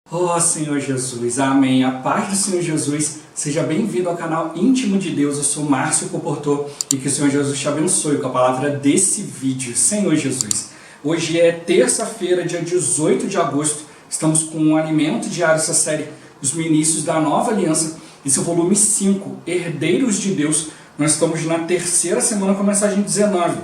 Oh Senhor Jesus, amém. A paz do Senhor Jesus, seja bem-vindo ao canal Íntimo de Deus. Eu sou Márcio Poporto e que o Senhor Jesus te abençoe com a palavra desse vídeo. Senhor Jesus, hoje é terça-feira, dia 18 de agosto. Estamos com um alimento diário, essa série, Os Ministros da Nova Aliança. Esse é o volume 5, Herdeiros de Deus. Nós estamos na terceira semana com a mensagem 19.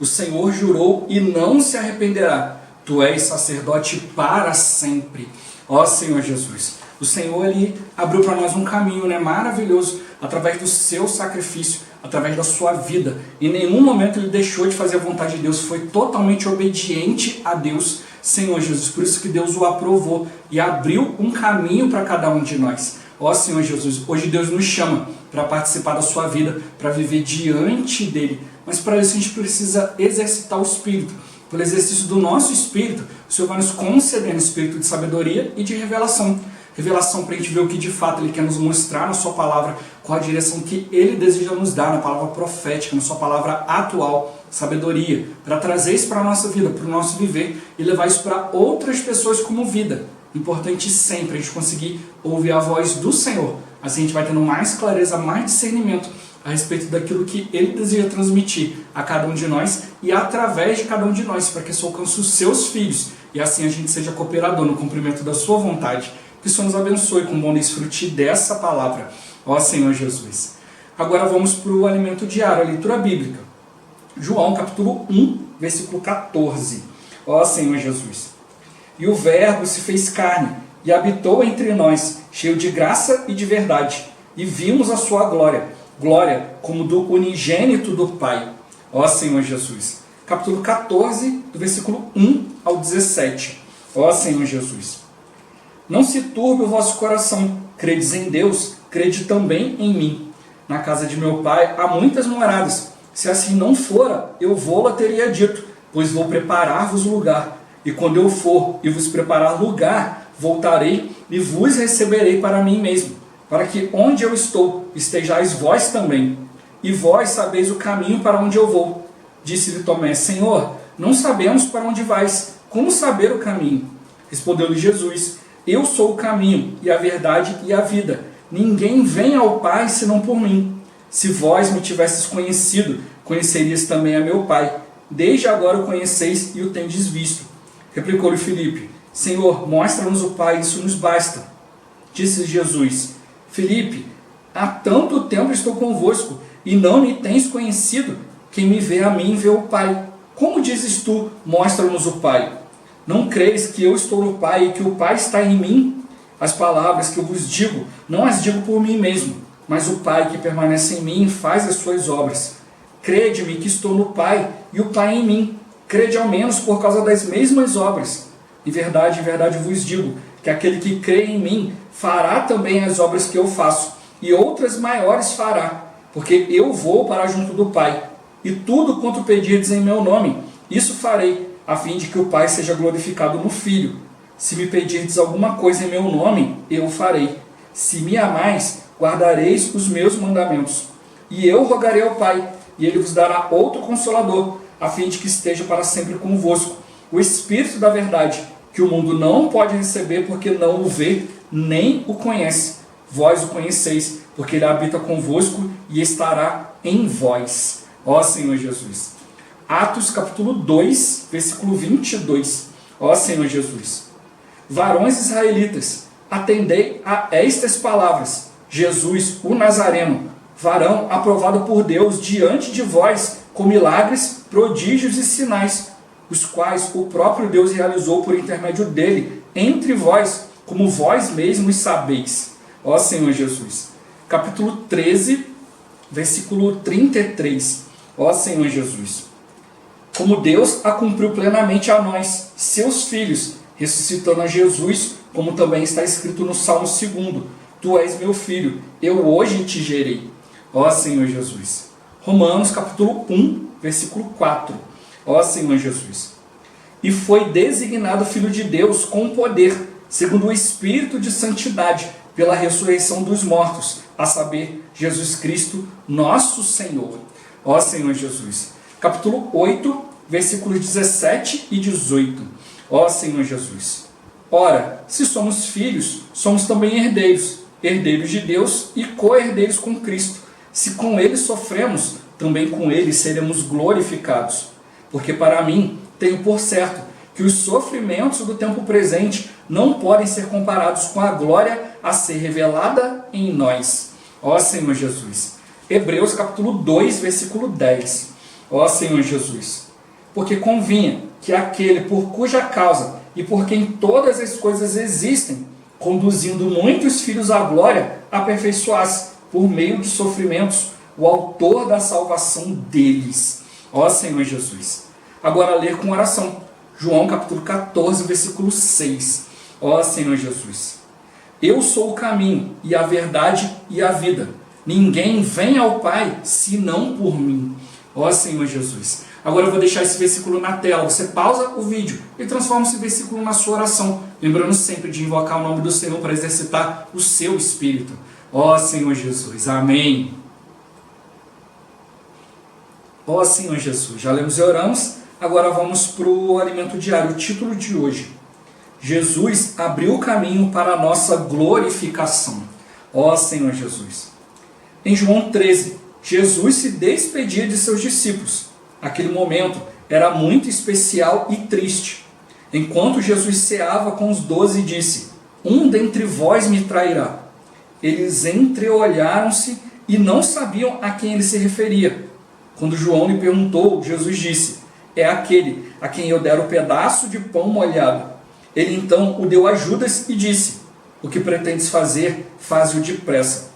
O Senhor jurou e não se arrependerá. Tu és sacerdote para sempre. Ó Senhor Jesus, o Senhor ele abriu para nós um caminho maravilhoso através do seu sacrifício, através da sua vida. Em nenhum momento ele deixou de fazer a vontade de Deus, foi totalmente obediente a Deus, Senhor Jesus. Por isso que Deus o aprovou e abriu um caminho para cada um de nós. Ó Senhor Jesus, hoje Deus nos chama para participar da sua vida, para viver diante dele. Mas para isso a gente precisa exercitar o Espírito. Pelo exercício do nosso Espírito, o Senhor vai nos concedendo espírito de sabedoria e de revelação. Revelação para a gente ver o que de fato Ele quer nos mostrar na sua palavra, qual a direção que Ele deseja nos dar na palavra profética, na sua palavra atual, sabedoria, para trazer isso para a nossa vida, para o nosso viver e levar isso para outras pessoas como vida. Importante sempre a gente conseguir ouvir a voz do Senhor. Assim a gente vai tendo mais clareza, mais discernimento a respeito daquilo que Ele deseja transmitir a cada um de nós e através de cada um de nós, para que isso alcance os seus filhos e assim a gente seja cooperador no cumprimento da sua vontade. Que o Senhor nos abençoe com bom desfrute dessa palavra, ó Senhor Jesus. Agora vamos para o alimento diário, a leitura bíblica. João capítulo 1, versículo 14. Ó Senhor Jesus. E o Verbo se fez carne e habitou entre nós, cheio de graça e de verdade, e vimos a sua glória, glória como do unigênito do Pai. Ó Senhor Jesus. Capítulo 14, do versículo 1 ao 17. Ó Senhor Jesus. Não se turbe o vosso coração, credes em Deus, crede também em mim. Na casa de meu Pai há muitas moradas. Se assim não fora, eu vou-la teria dito, pois vou preparar-vos lugar. E quando eu for e vos preparar lugar, voltarei e vos receberei para mim mesmo, para que onde eu estou, estejais vós também. E vós sabeis o caminho para onde eu vou. Disse-lhe Tomé, Senhor, não sabemos para onde vais, como saber o caminho? Respondeu-lhe Jesus, eu sou o caminho, e a verdade e a vida. Ninguém vem ao Pai senão por mim. Se vós me tivesses conhecido, conhecerias também a meu Pai. Desde agora o conheceis e o tendes visto. Replicou-lhe Filipe, Senhor, mostra-nos o Pai, isso nos basta. Disse Jesus, Filipe, há tanto tempo estou convosco, e não me tens conhecido? Quem me vê a mim vê o Pai. Como dizes tu, mostra-nos o Pai? Não creis que eu estou no Pai e que o Pai está em mim? As palavras que eu vos digo, não as digo por mim mesmo, mas o Pai que permanece em mim faz as suas obras. Crede-me que estou no Pai e o Pai em mim. Crede ao menos por causa das mesmas obras. Em verdade vos digo, que aquele que crê em mim fará também as obras que eu faço, e outras maiores fará, porque eu vou para junto do Pai. E tudo quanto pedirdes em meu nome, isso farei, a fim de que o Pai seja glorificado no Filho. Se me pedirdes alguma coisa em meu nome, eu farei. Se me amais, guardareis os meus mandamentos. E eu rogarei ao Pai, e Ele vos dará outro Consolador, a fim de que esteja para sempre convosco, o Espírito da verdade, que o mundo não pode receber porque não o vê, nem o conhece. Vós o conheceis, porque Ele habita convosco e estará em vós. Ó Senhor Jesus. Atos capítulo 2, versículo 22. Ó Senhor Jesus. Varões israelitas, atendei a estas palavras. Jesus, o Nazareno, varão aprovado por Deus diante de vós, com milagres, prodígios e sinais, os quais o próprio Deus realizou por intermédio dele, entre vós, como vós mesmos sabeis. Ó Senhor Jesus. Capítulo 13, versículo 33. Ó Senhor Jesus. Como Deus a cumpriu plenamente a nós, seus filhos, ressuscitando a Jesus, como também está escrito no Salmo 2, Tu és meu filho, eu hoje te gerei. Ó Senhor Jesus. Romanos capítulo 1, versículo 4. Ó Senhor Jesus. E foi designado Filho de Deus com poder, segundo o Espírito de Santidade, pela ressurreição dos mortos, a saber, Jesus Cristo, nosso Senhor. Ó Senhor Jesus. Capítulo 8, versículos 17 e 18. Ó Senhor Jesus. Ora, se somos filhos, somos também herdeiros, herdeiros de Deus e co-herdeiros com Cristo. Se com ele sofremos, também com ele seremos glorificados. Porque para mim, tenho por certo que os sofrimentos do tempo presente não podem ser comparados com a glória a ser revelada em nós. Ó Senhor Jesus. Hebreus capítulo 2, versículo 10. Ó Senhor Jesus. Porque convinha que aquele por cuja causa e por quem todas as coisas existem, conduzindo muitos filhos à glória, aperfeiçoasse, por meio de sofrimentos, o autor da salvação deles. Ó Senhor Jesus. Agora ler com oração. João capítulo 14, versículo 6. Ó Senhor Jesus. Eu sou o caminho e a verdade e a vida. Ninguém vem ao Pai senão por mim. Ó Senhor Jesus. Agora eu vou deixar esse versículo na tela. Você pausa o vídeo e transforma esse versículo na sua oração. Lembrando sempre de invocar o nome do Senhor para exercitar o seu espírito. Ó Senhor Jesus. Amém. Ó Senhor Jesus. Já lemos e oramos. Agora vamos para o alimento diário. O título de hoje. Jesus abriu o caminho para a nossa glorificação. Ó Senhor Jesus. Em João 13, Jesus se despedia de seus discípulos. Aquele momento era muito especial e triste. Enquanto Jesus ceava com os 12, disse: um dentre vós me trairá. Eles entreolharam-se e não sabiam a quem ele se referia. Quando João lhe perguntou, Jesus disse: é aquele a quem eu der o pedaço de pão molhado. Ele então o deu a Judas e disse: o que pretendes fazer, faze-o depressa.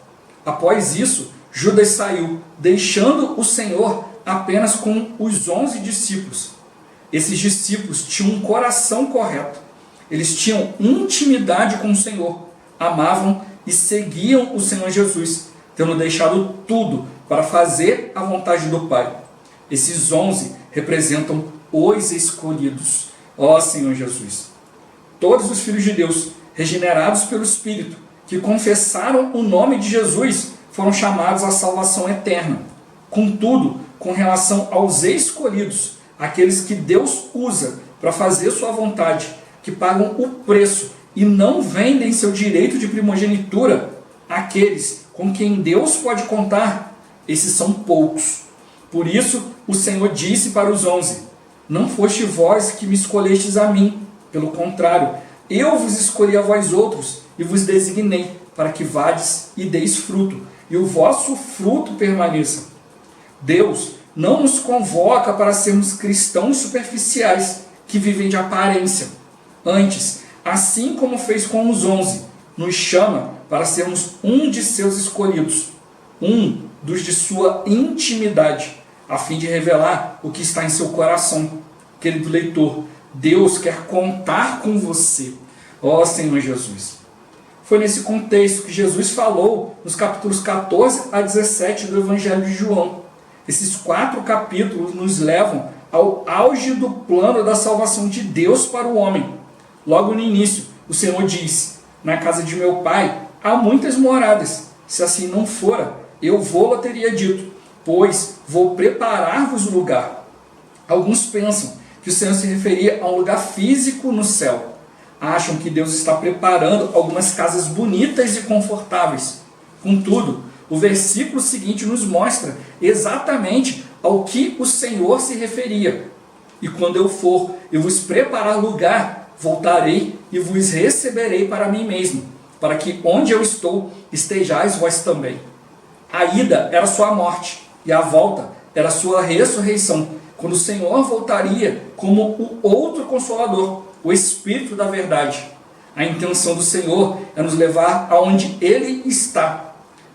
Após isso, Judas saiu, deixando o Senhor apenas com os 11 discípulos. Esses discípulos tinham um coração correto. Eles tinham intimidade com o Senhor, amavam e seguiam o Senhor Jesus, tendo deixado tudo para fazer a vontade do Pai. Esses 11 representam os escolhidos. Ó Senhor Jesus. Todos os filhos de Deus, regenerados pelo Espírito, que confessaram o nome de Jesus, foram chamados à salvação eterna. Contudo, com relação aos escolhidos, aqueles que Deus usa para fazer sua vontade, que pagam o preço e não vendem seu direito de primogenitura, aqueles com quem Deus pode contar, esses são poucos. Por isso, o Senhor disse para os 11: não foste vós que me escolhestes a mim, pelo contrário, eu vos escolhi a vós outros e vos designei para que vades e deis fruto, e o vosso fruto permaneça. Deus não nos convoca para sermos cristãos superficiais, que vivem de aparência. Antes, assim como fez com os 11, nos chama para sermos um de seus escolhidos, um dos de sua intimidade, a fim de revelar o que está em seu coração. Querido leitor, Deus quer contar com você. Ó Senhor Jesus. Foi nesse contexto que Jesus falou nos capítulos 14 a 17 do Evangelho de João. Esses 4 capítulos nos levam ao auge do plano da salvação de Deus para o homem. Logo no início, o Senhor diz: na casa de meu Pai há muitas moradas. Se assim não fora, eu vou-lo teria dito, pois vou preparar-vos o lugar. Alguns pensam que o Senhor se referia a um lugar físico no céu. Acham que Deus está preparando algumas casas bonitas e confortáveis. Contudo, o versículo seguinte nos mostra exatamente ao que o Senhor se referia. E quando eu for e vos preparar lugar, voltarei e vos receberei para mim mesmo, para que onde eu estou, estejais vós também. A ida era sua morte, e a volta era sua ressurreição, quando o Senhor voltaria como o outro Consolador, o Espírito da verdade. A intenção do Senhor é nos levar aonde Ele está.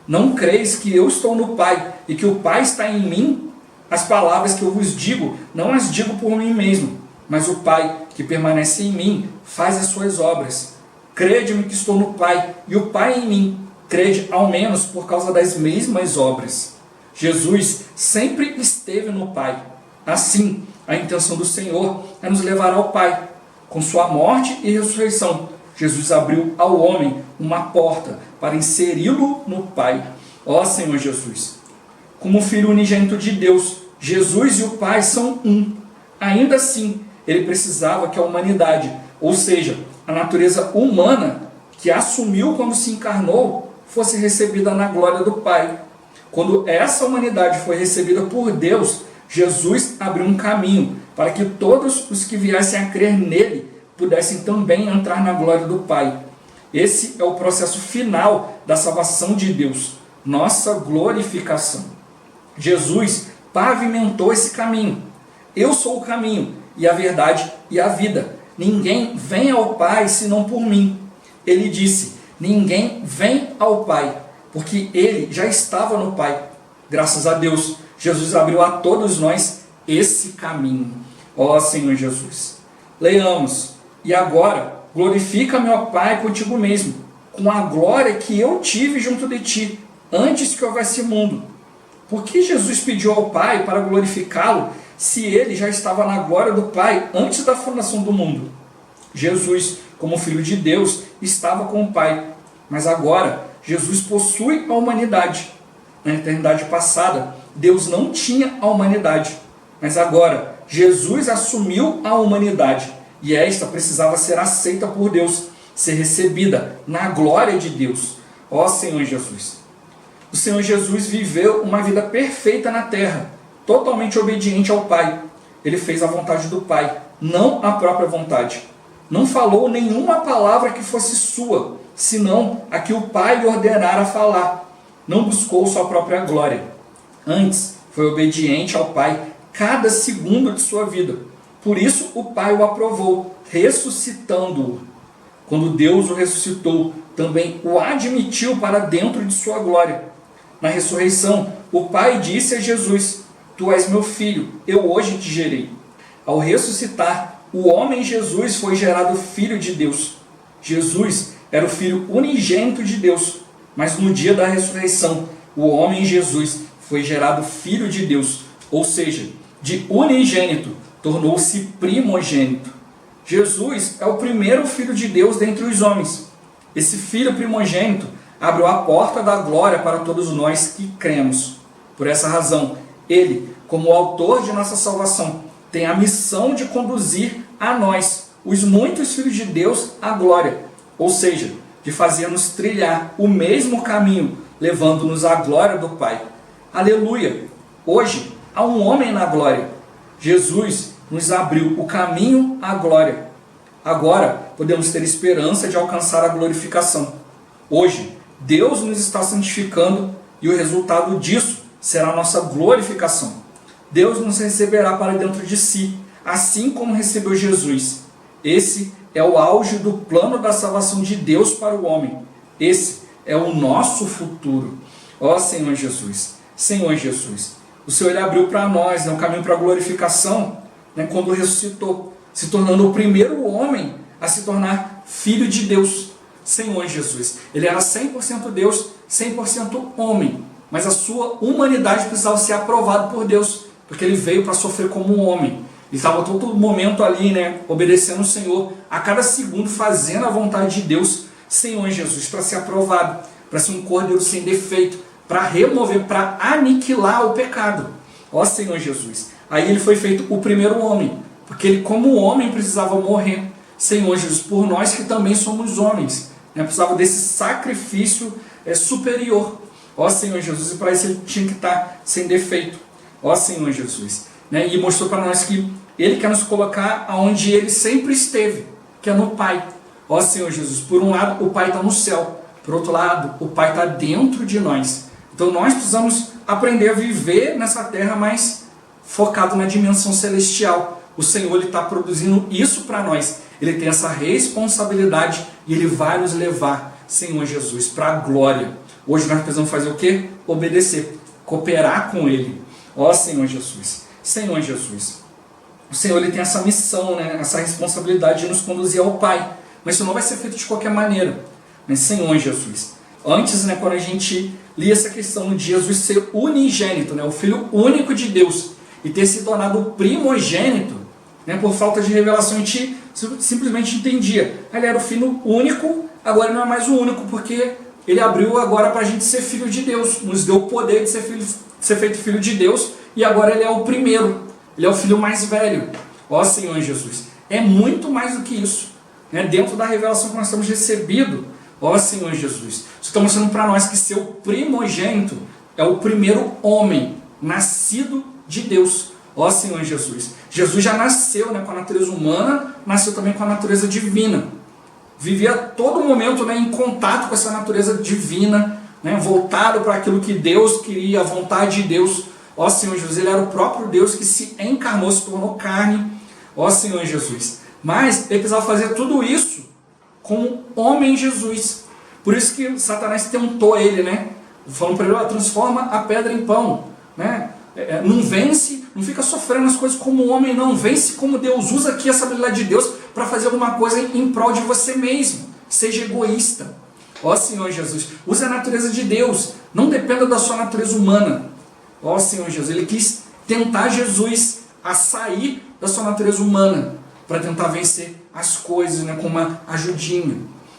Não creis que eu estou no Pai e que o Pai está em mim? As palavras que eu vos digo, não as digo por mim mesmo, mas o Pai que permanece em mim faz as suas obras. Crede-me que estou no Pai e o Pai em mim. Crede ao menos por causa das mesmas obras. Jesus sempre esteve no Pai. Assim, a intenção do Senhor é nos levar ao Pai. Com sua morte e ressurreição, Jesus abriu ao homem uma porta para inseri-lo no Pai. Ó Senhor Jesus. Como Filho unigênito de Deus, Jesus e o Pai são um. Ainda assim, ele precisava que a humanidade, ou seja, a natureza humana que assumiu quando se encarnou fosse recebida na glória do Pai. Quando essa humanidade foi recebida por Deus, Jesus abriu um caminho para que todos os que viessem a crer nele pudessem também entrar na glória do Pai. Esse é o processo final da salvação de Deus, nossa glorificação. Jesus pavimentou esse caminho. Eu sou o caminho, e a verdade e a vida. Ninguém vem ao Pai senão por mim. Ele disse: ninguém vem ao Pai, porque ele já estava no Pai. Graças a Deus, Jesus abriu a todos nós esse caminho. Ó Senhor Jesus. Leiamos: e agora glorifica-me, ó Pai, contigo mesmo, com a glória que eu tive junto de ti, antes que houvesse mundo. Por que Jesus pediu ao Pai para glorificá-lo, se ele já estava na glória do Pai antes da fundação do mundo? Jesus, como Filho de Deus, estava com o Pai, mas agora Jesus possui a humanidade. Na eternidade passada, Deus não tinha a humanidade, mas agora Jesus assumiu a humanidade, e esta precisava ser aceita por Deus, ser recebida na glória de Deus. Ó Senhor Jesus! O Senhor Jesus viveu uma vida perfeita na terra, totalmente obediente ao Pai. Ele fez a vontade do Pai, não a própria vontade. Não falou nenhuma palavra que fosse sua, senão a que o Pai lhe ordenara falar. Não buscou sua própria glória. Antes, foi obediente ao Pai cada segundo de sua vida. Por isso, o Pai o aprovou, ressuscitando-o. Quando Deus o ressuscitou, também o admitiu para dentro de sua glória. Na ressurreição, o Pai disse a Jesus: tu és meu filho, eu hoje te gerei. Ao ressuscitar, o homem Jesus foi gerado filho de Deus. Jesus era o filho unigênito de Deus, mas no dia da ressurreição, o homem Jesus foi gerado filho de Deus, ou seja, de unigênito, tornou-se primogênito. Jesus é o primeiro filho de Deus dentre os homens. Esse filho primogênito abriu a porta da glória para todos nós que cremos. Por essa razão, ele, como autor de nossa salvação, tem a missão de conduzir a nós, os muitos filhos de Deus, à glória, ou seja, de fazer-nos trilhar o mesmo caminho, levando-nos à glória do Pai. Aleluia! Hoje há um homem na glória. Jesus nos abriu o caminho à glória. Agora podemos ter esperança de alcançar a glorificação. Hoje, Deus nos está santificando e o resultado disso será a nossa glorificação. Deus nos receberá para dentro de si, assim como recebeu Jesus. Esse é o auge do plano da salvação de Deus para o homem. Esse é o nosso futuro. Ó Senhor Jesus, Senhor Jesus, o Senhor ele abriu para nós um caminho para a glorificação, quando ressuscitou, se tornando o primeiro homem a se tornar filho de Deus. Senhor Jesus, ele era 100% Deus, 100% homem, mas a sua humanidade precisava ser aprovada por Deus, porque ele veio para sofrer como um homem. Ele estava todo momento ali, obedecendo o Senhor, a cada segundo fazendo a vontade de Deus. Senhor Jesus, para ser aprovado, para ser um cordeiro sem defeito, para remover, para aniquilar o pecado. Ó Senhor Jesus, aí ele foi feito o primeiro homem, porque ele como homem precisava morrer. Senhor Jesus, por nós que também somos homens, precisava desse sacrifício superior. Ó Senhor Jesus, e para isso ele tinha que estar sem defeito. Ó Senhor Jesus, e mostrou para nós que ele quer nos colocar onde ele sempre esteve, que é no Pai. Ó Senhor Jesus, por um lado o Pai está no céu, por outro lado o Pai está dentro de nós. Então nós precisamos aprender a viver nessa terra mais focado na dimensão celestial. O Senhor está produzindo isso para nós. Ele tem essa responsabilidade e ele vai nos levar, Senhor Jesus, para a glória. Hoje nós precisamos fazer o quê? Obedecer, cooperar com ele. Ó Senhor Jesus, Senhor Jesus, o Senhor ele tem essa missão, essa responsabilidade de nos conduzir ao Pai, mas isso não vai ser feito de qualquer maneira. Mas Senhor Jesus, antes, quando a gente lia essa questão de Jesus ser unigênito, o Filho único de Deus, e ter se tornado primogênito, por falta de revelação, a gente simplesmente entendia. Ele era o Filho único, agora ele não é mais o único, porque ele abriu agora para a gente ser filho de Deus, nos deu o poder de ser feito filho de Deus, e agora ele é o primeiro, ele é o filho mais velho. Ó Senhor Jesus, é muito mais do que isso. né, dentro da revelação que nós temos recebido, ó Senhor Jesus, você está mostrando para nós que seu primogênito é o primeiro homem nascido de Deus, ó Senhor Jesus. Jesus já nasceu, né, com a natureza humana, nasceu também com a natureza divina. Vivia a todo momento, né, em contato com essa natureza divina, né, voltado para aquilo que Deus queria, a vontade de Deus. Ó Senhor Jesus, ele era o próprio Deus que se encarnou, se tornou carne, ó Senhor Jesus. Mas ele precisava fazer tudo isso como homem Jesus. Por isso que Satanás tentou ele, né, falando para ele, ó, transforma a pedra em pão, né? Não vence, não fica sofrendo as coisas como homem, não. Vence como Deus. Usa aqui essa habilidade de Deus para fazer alguma coisa em prol de você mesmo. Seja egoísta. Ó Senhor Jesus, use a natureza de Deus. Não dependa da sua natureza humana. Ó Senhor Jesus, ele quis tentar Jesus a sair da sua natureza humana para tentar vencer as coisas, né, com uma ajudinha.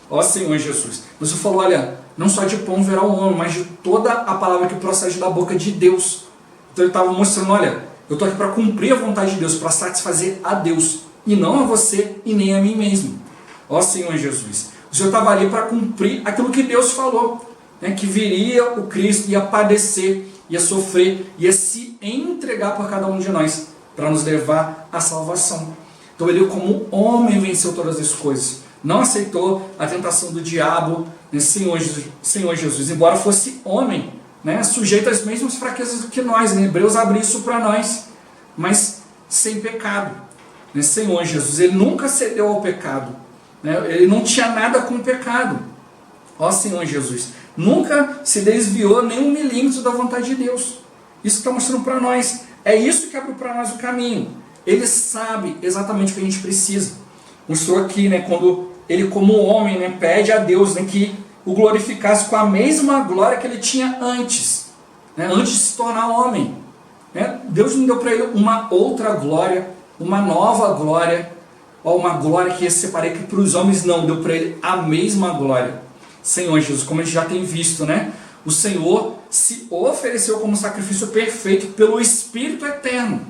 Ó Senhor Jesus, você falou, olha, não só de pão verá o homem, mas de toda a palavra que procede da boca de Deus. Então ele estava mostrando, olha, eu estou aqui para cumprir a vontade de Deus, para satisfazer a Deus, e não a você e nem a mim mesmo. Ó Senhor Jesus, o Senhor estava ali para cumprir aquilo que Deus falou, né, que viria o Cristo, ia padecer, ia sofrer, ia se entregar por cada um de nós, para nos levar à salvação. Então ele, como homem, venceu todas as coisas. Não aceitou a tentação do diabo, né, Senhor Jesus, embora fosse homem, né, sujeito às mesmas fraquezas que nós, né? Hebreus abre isso para nós, mas sem pecado, né? Senhor Jesus, ele nunca cedeu ao pecado, né? Ele não tinha nada com o pecado, ó Senhor Jesus, nunca se desviou nem um milímetro da vontade de Deus. Isso está mostrando para nós, é isso que abre para nós o caminho. Ele sabe exatamente o que a gente precisa. Mostrou aqui, né, quando ele, como homem, né, pede a Deus, né, que o glorificasse com a mesma glória que ele tinha antes, né, antes de se tornar homem, né? Deus não deu para ele uma outra glória, uma nova glória, ou uma glória que ia separar que para os homens, não, deu para ele a mesma glória. Senhor Jesus, como a gente já tem visto, né, o Senhor se ofereceu como sacrifício perfeito pelo Espírito Eterno,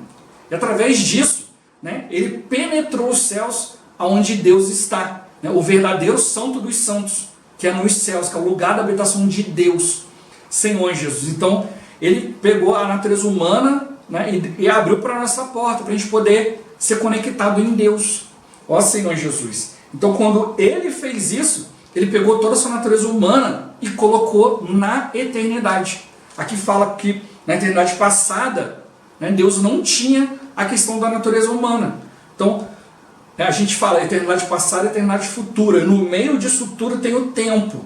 e através disso, né, ele penetrou os céus aonde Deus está, né, o verdadeiro santo dos santos, que é nos céus, que é o lugar da habitação de Deus, Senhor Jesus. Então, ele pegou a natureza humana, né, e abriu para a nossa porta, para a gente poder ser conectado em Deus, ó Senhor Jesus. Então, quando ele fez isso, ele pegou toda a sua natureza humana e colocou na eternidade. Aqui fala que na eternidade passada, né, Deus não tinha a questão da natureza humana. Então, a gente fala eternidade passada e eternidade futura. No meio disso tudo tem o tempo,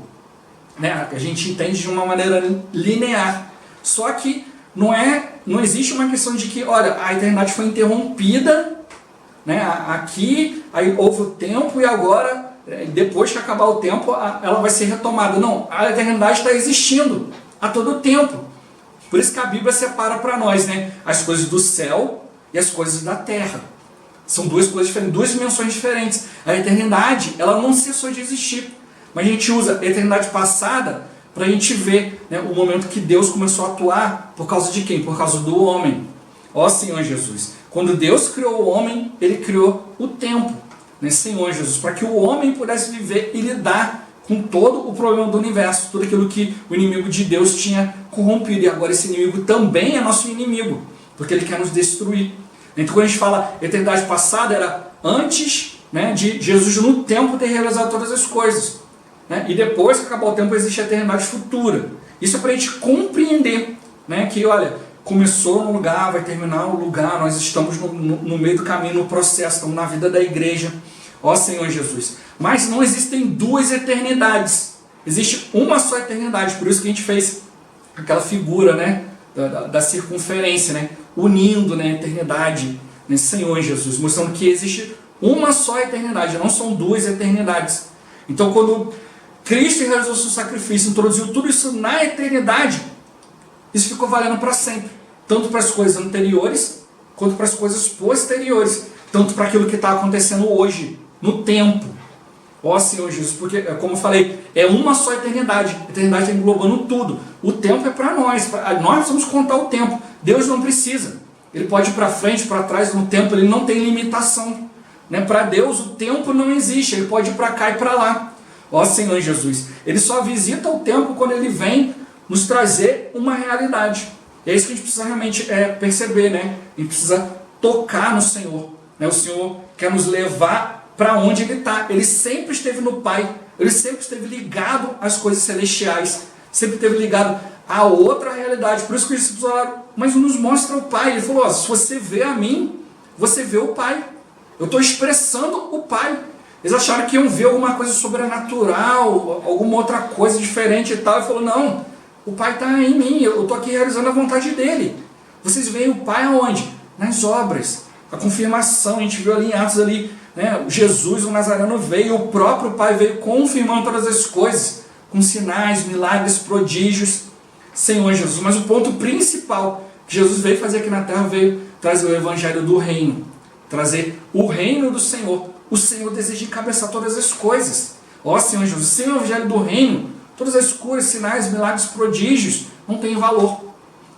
né? A gente entende de uma maneira linear. Só que não existe uma questão de que, olha, a eternidade foi interrompida, né, aqui, aí houve o tempo e agora, depois que acabar o tempo, ela vai ser retomada. Não, a eternidade está existindo a todo tempo. Por isso que a Bíblia separa para nós, né, as coisas do céu e as coisas da terra. São duas coisas diferentes, duas dimensões diferentes. A eternidade, ela não cessou de existir. Mas a gente usa a eternidade passada para a gente ver, né, o momento que Deus começou a atuar. Por causa de quem? Por causa do homem. Ó Senhor Jesus. Quando Deus criou o homem, ele criou o tempo, né, Senhor Jesus, para que o homem pudesse viver e lidar com todo o problema do universo, tudo aquilo que o inimigo de Deus tinha corrompido. E agora esse inimigo também é nosso inimigo, porque ele quer nos destruir. Então, quando a gente fala eternidade passada, era antes, né, de Jesus no tempo ter realizado todas as coisas, né? E depois que acabar o tempo existe a eternidade futura. Isso é para a gente compreender, né, que, olha, começou no lugar, vai terminar no lugar, nós estamos no meio do caminho, no processo, estamos na vida da igreja, ó Senhor Jesus. Mas não existem duas eternidades, existe uma só eternidade. Por isso que a gente fez aquela figura, né, da circunferência, né, unindo, né, a eternidade, né, Senhor Jesus, mostrando que existe uma só eternidade, não são duas eternidades. Então, quando Cristo realizou o seu sacrifício, introduziu tudo isso na eternidade, isso ficou valendo para sempre, tanto para as coisas anteriores, quanto para as coisas posteriores, tanto para aquilo que está acontecendo hoje, no tempo. Ó Senhor Jesus, porque, como eu falei, é uma só eternidade. A eternidade está englobando tudo. O tempo é para nós. Nós vamos contar o tempo. Deus não precisa. Ele pode ir para frente, para trás no tempo. Ele não tem limitação. Né? Para Deus o tempo não existe, Ele pode ir para cá e para lá. Ó Senhor Jesus, Ele só visita o tempo quando Ele vem nos trazer uma realidade. E é isso que a gente precisa realmente perceber, né? A gente precisa tocar no Senhor. Né? O Senhor quer nos levar para onde Ele está. Ele sempre esteve no Pai, Ele sempre esteve ligado às coisas celestiais, sempre esteve ligado a outra realidade. Por isso que eles falaram, mas nos mostra o Pai. Ele falou, se você vê a mim, você vê o Pai. Eu estou expressando o Pai. Eles acharam que iam ver alguma coisa sobrenatural, alguma outra coisa diferente e tal. Ele falou, não, o Pai está em mim, eu estou aqui realizando a vontade dele. Vocês veem o Pai aonde? Nas obras. A confirmação, a gente viu ali em Atos ali, né? Jesus, o Nazareno veio, o próprio Pai veio confirmando todas as coisas, com sinais, milagres, prodígios. Senhor Jesus, mas o ponto principal que Jesus veio fazer aqui na terra, veio trazer o evangelho do reino, trazer o reino do Senhor. O Senhor deseja encabeçar todas as coisas. Ó Senhor Jesus, sem o evangelho do reino, todas as curas, sinais, milagres, prodígios não têm valor.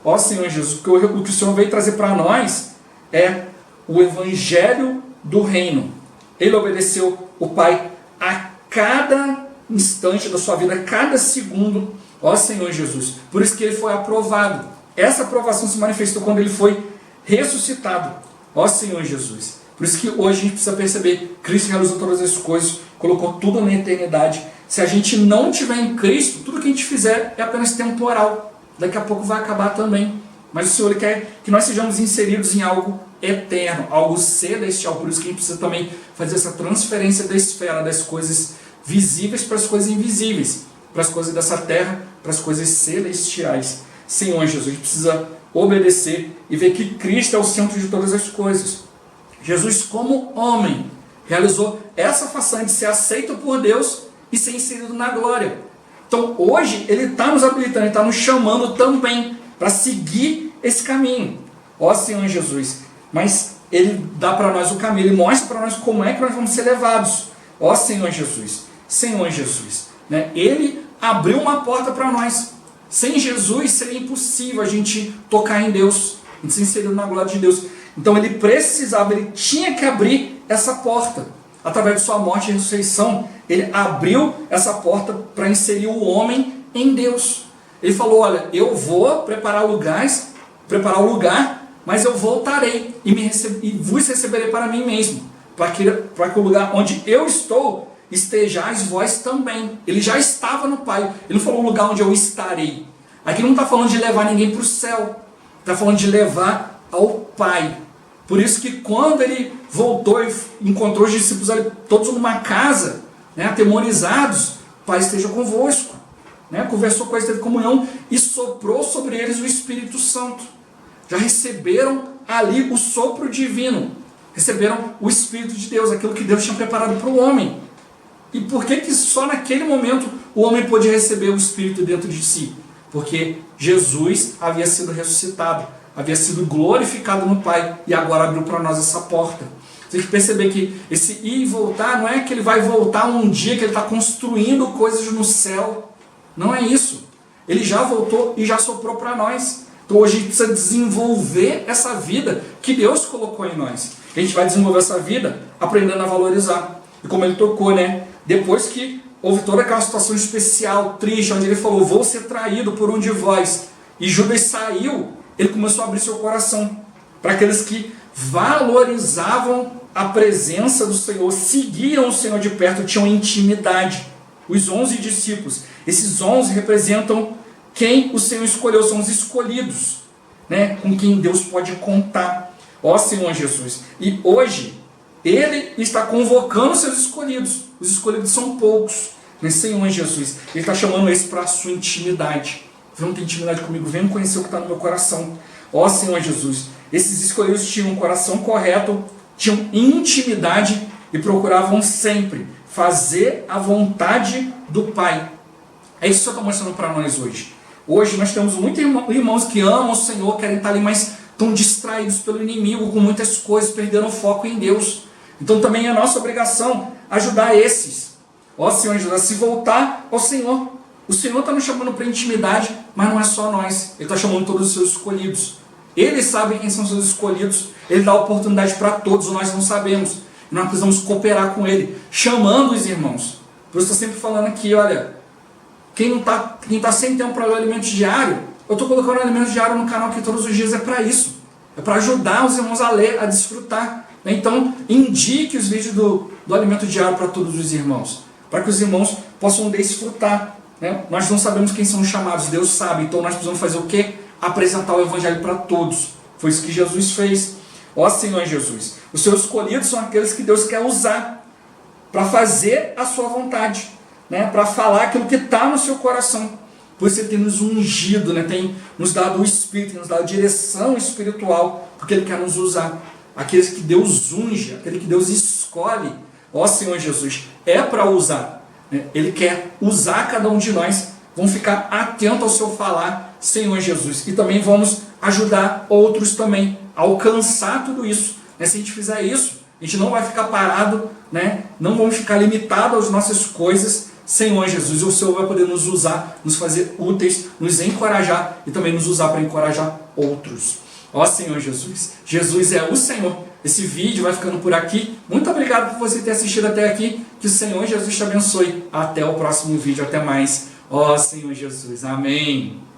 Ó Senhor Jesus, o que o Senhor veio trazer para nós é o evangelho do reino. Ele obedeceu o Pai a cada instante da sua vida, a cada segundo. Ó Senhor Jesus, por isso que ele foi aprovado. Essa aprovação se manifestou quando ele foi ressuscitado. Ó Senhor Jesus, por isso que hoje a gente precisa perceber, Cristo realizou todas as coisas, colocou tudo na eternidade. Se a gente não tiver em Cristo, tudo que a gente fizer é apenas temporal. Daqui a pouco vai acabar também. Mas o Senhor, Ele quer que nós sejamos inseridos em algo eterno, algo celestial. Por isso que a gente precisa também fazer essa transferência da esfera, das coisas visíveis para as coisas invisíveis, para as coisas dessa terra, para as coisas celestiais. Senhor Jesus, a gente precisa obedecer e ver que Cristo é o centro de todas as coisas. Jesus, como homem, realizou essa façanha de ser aceito por Deus e ser inserido na glória. Então hoje Ele está nos habilitando, Ele está nos chamando também para seguir esse caminho. Ó Senhor Jesus, mas Ele dá para nós o caminho, Ele mostra para nós como é que nós vamos ser levados. Ó Senhor Jesus, né? Ele abriu uma porta para nós. Sem Jesus seria impossível a gente tocar em Deus, a gente ser inserido na glória de Deus. Então Ele precisava, Ele tinha que abrir essa porta. Através de sua morte e ressurreição, Ele abriu essa porta para inserir o homem em Deus. Ele falou, olha, eu vou preparar o lugar, mas eu voltarei e vos receberei para mim mesmo, para que o lugar onde eu estou estejais vós também. Ele já estava no Pai. Ele não falou o lugar onde eu estarei. Aqui não está falando de levar ninguém para o céu, está falando de levar ao Pai. Por isso que quando Ele voltou e encontrou os discípulos ali, todos numa casa, né, atemorizados, Pai esteja convosco. Né, conversou com eles, teve comunhão e soprou sobre eles o Espírito Santo. Já receberam ali o sopro divino. Receberam o Espírito de Deus, aquilo que Deus tinha preparado para o homem. E por que só naquele momento o homem pôde receber o Espírito dentro de si? Porque Jesus havia sido ressuscitado, havia sido glorificado no Pai e agora abriu para nós essa porta. Você tem que perceber que esse ir e voltar não é que Ele vai voltar um dia que Ele está construindo coisas no céu. Não é isso. Ele já voltou e já soprou para nós. Então hoje a gente precisa desenvolver essa vida que Deus colocou em nós. A gente vai desenvolver essa vida aprendendo a valorizar. E como ele tocou, né? Depois que houve toda aquela situação especial, triste, onde ele falou, vou ser traído por um de vós. E Judas saiu, ele começou a abrir seu coração para aqueles que valorizavam a presença do Senhor, seguiam o Senhor de perto, tinham intimidade. Os 11 discípulos, esses 11 representam quem o Senhor escolheu, são os escolhidos, né? Com quem Deus pode contar. Ó Senhor Jesus, e hoje Ele está convocando seus escolhidos. Os escolhidos são poucos, mas Senhor Jesus, Ele está chamando eles para a sua intimidade. Vem ter intimidade comigo, vem conhecer o que está no meu coração. Ó Senhor Jesus, esses escolhidos tinham um coração correto, tinham intimidade e procuravam sempre fazer a vontade do Pai. É isso que o Senhor está mostrando para nós hoje. Hoje nós temos muitos irmãos que amam o Senhor, querem estar ali, mas estão distraídos pelo inimigo com muitas coisas, perderam o foco em Deus. Então também é nossa obrigação ajudar esses. Ó Senhor Jesus, a se voltar ao Senhor. O Senhor está nos chamando para intimidade, mas não é só nós. Ele está chamando todos os seus escolhidos. Ele sabe quem são os seus escolhidos. Ele dá oportunidade para todos, nós não sabemos. Nós precisamos cooperar com Ele, chamando os irmãos. Por isso eu estou sempre falando aqui, olha, quem tá sem tempo para ler o alimento diário, eu estou colocando o alimento diário no canal aqui todos os dias, é para isso. É para ajudar os irmãos a ler, a desfrutar. Então, indique os vídeos do alimento diário para todos os irmãos, para que os irmãos possam desfrutar. Né? Nós não sabemos quem são os chamados, Deus sabe, então nós precisamos fazer o quê? Apresentar o Evangelho para todos. Foi isso que Jesus fez. Ó Senhor Jesus, os seus escolhidos são aqueles que Deus quer usar para fazer a sua vontade, né? Para falar aquilo que está no seu coração. Por isso Ele tem nos ungido, né? Tem nos dado o Espírito, tem nos dado a direção espiritual, porque Ele quer nos usar. Aqueles que Deus unge, aquele que Deus escolhe, ó Senhor Jesus, é para usar. Né? Ele quer usar cada um de nós. Vamos ficar atentos ao seu falar, Senhor Jesus. E também vamos ajudar outros também a alcançar tudo isso. Né? Se a gente fizer isso, a gente não vai ficar parado, né? Não vamos ficar limitados às nossas coisas, Senhor Jesus. E o Senhor vai poder nos usar, nos fazer úteis, nos encorajar e também nos usar para encorajar outros. Ó Senhor Jesus, Jesus é o Senhor. Esse vídeo vai ficando por aqui. Muito obrigado por você ter assistido até aqui. Que o Senhor Jesus te abençoe. Até o próximo vídeo. Até mais. Ó Senhor Jesus. Amém.